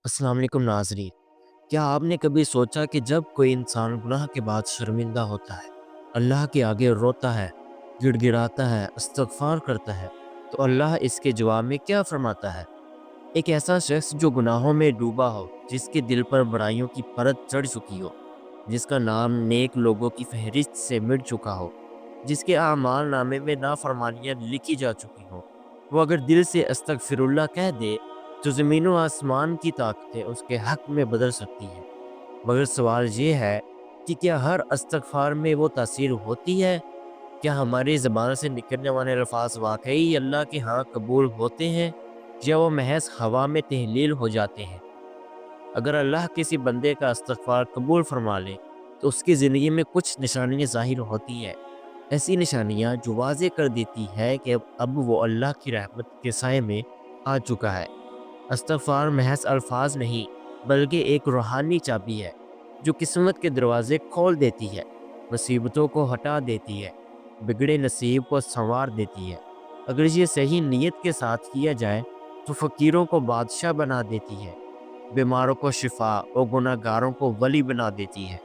السلام علیکم ناظرین، کیا آپ نے کبھی سوچا کہ جب کوئی انسان گناہ کے بعد شرمندہ ہوتا ہے، اللہ کے آگے روتا ہے، گڑ گڑاتا ہے، استغفار کرتا ہے، تو اللہ اس کے جواب میں کیا فرماتا ہے؟ ایک ایسا شخص جو گناہوں میں ڈوبا ہو، جس کے دل پر برائیوں کی پرت چڑھ چکی ہو، جس کا نام نیک لوگوں کی فہرست سے مٹ چکا ہو، جس کے اعمال نامے میں نافرمانیاں لکھی جا چکی ہوں، وہ اگر دل سے استغفر اللہ کہہ دے تو زمین و آسمان کی طاقتیں اس کے حق میں بدل سکتی ہیں۔ مگر سوال یہ ہے کہ کیا ہر استغفار میں وہ تاثیر ہوتی ہے؟ کیا ہماری زبان سے نکلنے والے الفاظ واقعی اللہ کے ہاں قبول ہوتے ہیں یا وہ محض ہوا میں تحلیل ہو جاتے ہیں؟ اگر اللہ کسی بندے کا استغفار قبول فرما لے تو اس کی زندگی میں کچھ نشانیاں ظاہر ہوتی ہیں، ایسی نشانیاں جو واضح کر دیتی ہے کہ اب وہ اللہ کی رحمت کے سائے میں آ چکا ہے۔ استغفار محض الفاظ نہیں بلکہ ایک روحانی چابی ہے جو قسمت کے دروازے کھول دیتی ہے، مصیبتوں کو ہٹا دیتی ہے، بگڑے نصیب کو سنوار دیتی ہے۔ اگر یہ صحیح نیت کے ساتھ کیا جائے تو فقیروں کو بادشاہ بنا دیتی ہے، بیماروں کو شفا اور گناہ گاروں کو ولی بنا دیتی ہے۔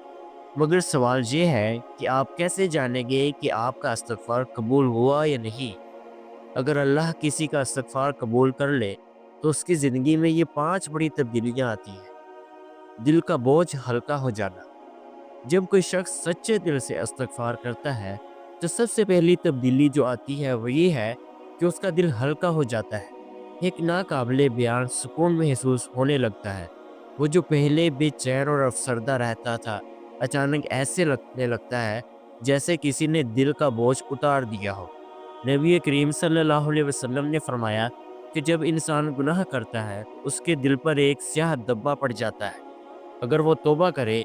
مگر سوال یہ ہے کہ آپ کیسے جانیں گے کہ آپ کا استغفار قبول ہوا یا نہیں؟ اگر اللہ کسی کا استغفار قبول کر لے تو اس کی زندگی میں یہ 5 بڑی تبدیلیاں آتی ہیں۔ دل کا بوجھ ہلکا ہو جانا۔ جب کوئی شخص سچے دل سے استغفار کرتا ہے تو سب سے پہلی تبدیلی جو آتی ہے وہ یہ ہے کہ اس کا دل ہلکا ہو جاتا ہے۔ ایک ناقابل بیان سکون محسوس ہونے لگتا ہے۔ وہ جو پہلے بے چین اور افسردہ رہتا تھا، اچانک ایسے لگنے لگتا ہے جیسے کسی نے دل کا بوجھ اتار دیا ہو۔ نبی کریم صلی اللہ علیہ وسلم نے فرمایا کہ جب انسان گناہ کرتا ہے تو اس کے دل پر ایک سیاہ دبا پڑ جاتا ہے۔ اگر وہ توبہ کرے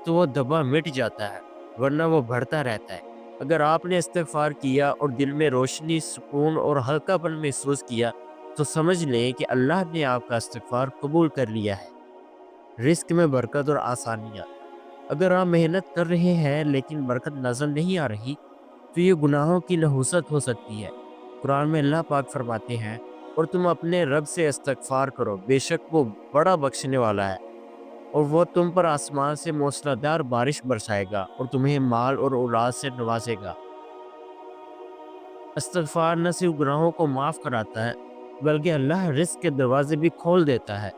تو وہ دبا مٹ جاتا ہے، ورنہ وہ بڑھتا رہتا ہے۔ اگر آپ نے استغفار کیا اور دل میں روشنی، سکون اور ہلکا پن محسوس کیا تو سمجھ لیں کہ اللہ نے آپ کا استغفار قبول کر لیا ہے۔ رزق میں برکت اور آسانیاں۔ اگر آپ محنت کر رہے ہیں لیکن برکت نظر نہیں آ رہی تو یہ گناہوں کی نحوست ہو سکتی ہے۔ قرآن میں اللہ پاک فرماتے ہیں، اور تم اپنے رب سے استغفار کرو، بے شک وہ بڑا بخشنے والا ہے، اور وہ تم پر آسمان سے موسلادھار بارش برسائے گا اور تمہیں مال اور اولاد سے نوازے گا۔ استغفار نہ صرف گناہوں کو معاف کراتا ہے بلکہ اللہ رزق کے دروازے بھی کھول دیتا ہے۔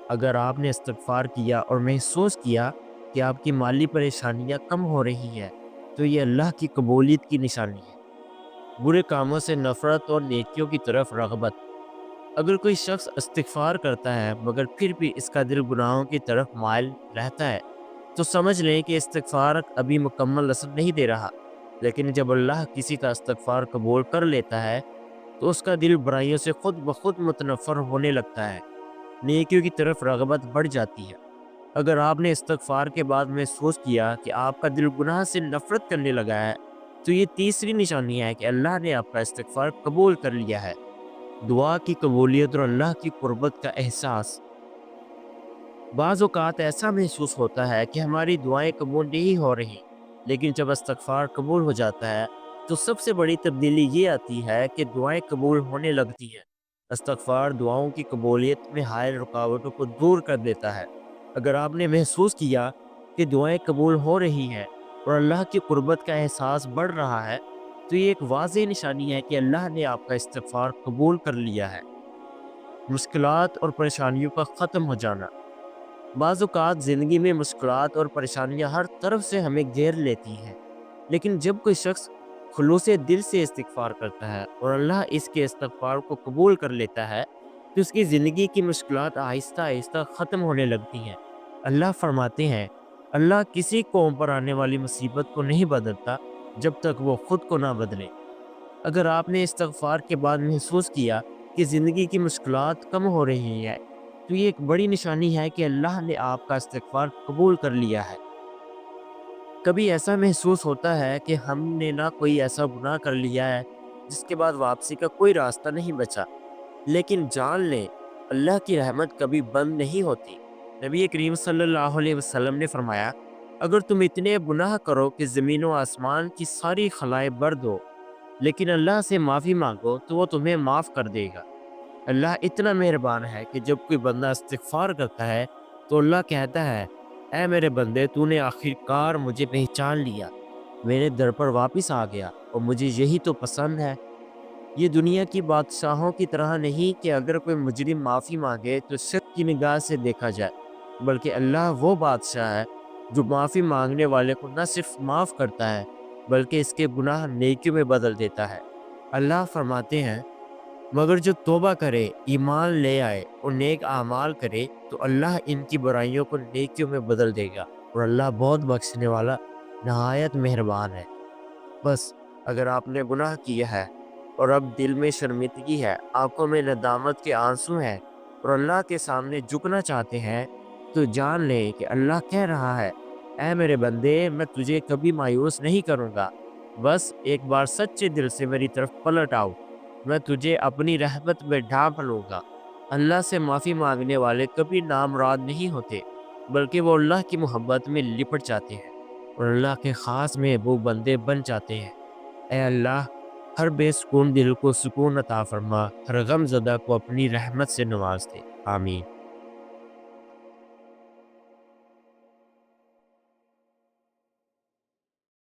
اگر آپ نے استغفار کیا اور محسوس کیا کہ آپ کی مالی پریشانیاں کم ہو رہی ہیں تو یہ اللہ کی قبولیت کی نشانی ہے۔ برے کاموں سے نفرت اور نیکیوں کی طرف رغبت۔ اگر کوئی شخص استغفار کرتا ہے مگر پھر بھی اس کا دل گناہوں کی طرف مائل رہتا ہے تو سمجھ لیں کہ استغفار ابھی مکمل اثر نہیں دے رہا۔ لیکن جب اللہ کسی کا استغفار قبول کر لیتا ہے تو اس کا دل برائیوں سے خود بخود متنفر ہونے لگتا ہے، نیکیوں کی طرف رغبت بڑھ جاتی ہے۔ اگر آپ نے استغفار کے بعد محسوس کیا کہ آپ کا دل گناہ سے نفرت کرنے لگا ہے تو یہ تیسری نشانی ہے کہ اللہ نے آپ کا استغفار قبول کر لیا ہے۔ دعا کی قبولیت اور اللہ کی قربت کا احساس۔ بعض اوقات ایسا محسوس ہوتا ہے کہ ہماری دعائیں قبول نہیں ہو رہی، لیکن جب استغفار قبول ہو جاتا ہے تو سب سے بڑی تبدیلی یہ آتی ہے کہ دعائیں قبول ہونے لگتی ہیں۔ استغفار دعاؤں کی قبولیت میں حائل رکاوٹوں کو دور کر دیتا ہے۔ اگر آپ نے محسوس کیا کہ دعائیں قبول ہو رہی ہیں اور اللہ کی قربت کا احساس بڑھ رہا ہے تو یہ ایک واضح نشانی ہے کہ اللہ نے آپ کا استغفار قبول کر لیا ہے۔ مشکلات اور پریشانیوں کا ختم ہو جانا۔ بعض اوقات زندگی میں مشکلات اور پریشانیاں ہر طرف سے ہمیں گھیر لیتی ہیں، لیکن جب کوئی شخص خلوص دل سے استغفار کرتا ہے اور اللہ اس کے استغفار کو قبول کر لیتا ہے تو اس کی زندگی کی مشکلات آہستہ آہستہ ختم ہونے لگتی ہیں۔ اللہ فرماتے ہیں، اللہ کسی قوم پر آنے والی مصیبت کو نہیں بدلتا جب تک وہ خود کو نہ بدلے۔ اگر آپ نے استغفار کے بعد محسوس کیا کہ زندگی کی مشکلات کم ہو رہی ہیں تو یہ ایک بڑی نشانی ہے کہ اللہ نے آپ کا استغفار قبول کر لیا ہے۔ کبھی ایسا محسوس ہوتا ہے کہ ہم نے نہ کوئی ایسا گناہ کر لیا ہے جس کے بعد واپسی کا کوئی راستہ نہیں بچا، لیکن جان لیں اللہ کی رحمت کبھی بند نہیں ہوتی۔ نبی کریم صلی اللہ علیہ وسلم نے فرمایا، اگر تم اتنے گناہ کرو کہ زمین و آسمان کی ساری خلائیں بر دو لیکن اللہ سے معافی مانگو تو وہ تمہیں معاف کر دے گا۔ اللہ اتنا مہربان ہے کہ جب کوئی بندہ استغفار کرتا ہے تو اللہ کہتا ہے اے میرے بندے تو نے آخر کار مجھے پہچان لیا، میرے در پر واپس آ گیا اور مجھے یہی تو پسند ہے۔ یہ دنیا کی بادشاہوں کی طرح نہیں کہ اگر کوئی مجرم معافی مانگے تو شک کی نگاہ سے دیکھا جائے، بلکہ اللہ وہ بادشاہ ہے جو معافی مانگنے والے کو نہ صرف معاف کرتا ہے بلکہ اس کے گناہ نیکیوں میں بدل دیتا ہے۔ اللہ فرماتے ہیں مگر جو توبہ کرے، ایمان لے آئے اور نیک اعمال کرے تو اللہ ان کی برائیوں کو نیکیوں میں بدل دے گا، اور اللہ بہت بخشنے والا نہایت مہربان ہے۔ بس اگر آپ نے گناہ کیا ہے اور اب دل میں شرمندگی ہے، آنکھوں میں ندامت کے آنسو ہیں اور اللہ کے سامنے جھکنا چاہتے ہیں، تو جان لیں کہ اللہ کہہ رہا ہے اے میرے بندے میں تجھے کبھی مایوس نہیں کروں گا، بس ایک بار سچے دل سے میری طرف پلٹ آؤ، میں تجھے اپنی رحمت میں ڈھانپ لوں گا۔ اللہ سے معافی مانگنے والے کبھی نامراد نہیں ہوتے، بلکہ وہ اللہ کی محبت میں لپٹ جاتے ہیں اور اللہ کے خاص محبوب بندے بن جاتے ہیں۔ اے اللہ ہر بے سکون دل کو سکون عطا فرما، ہر غم زدہ کو اپنی رحمت سے نواز دے، آمین۔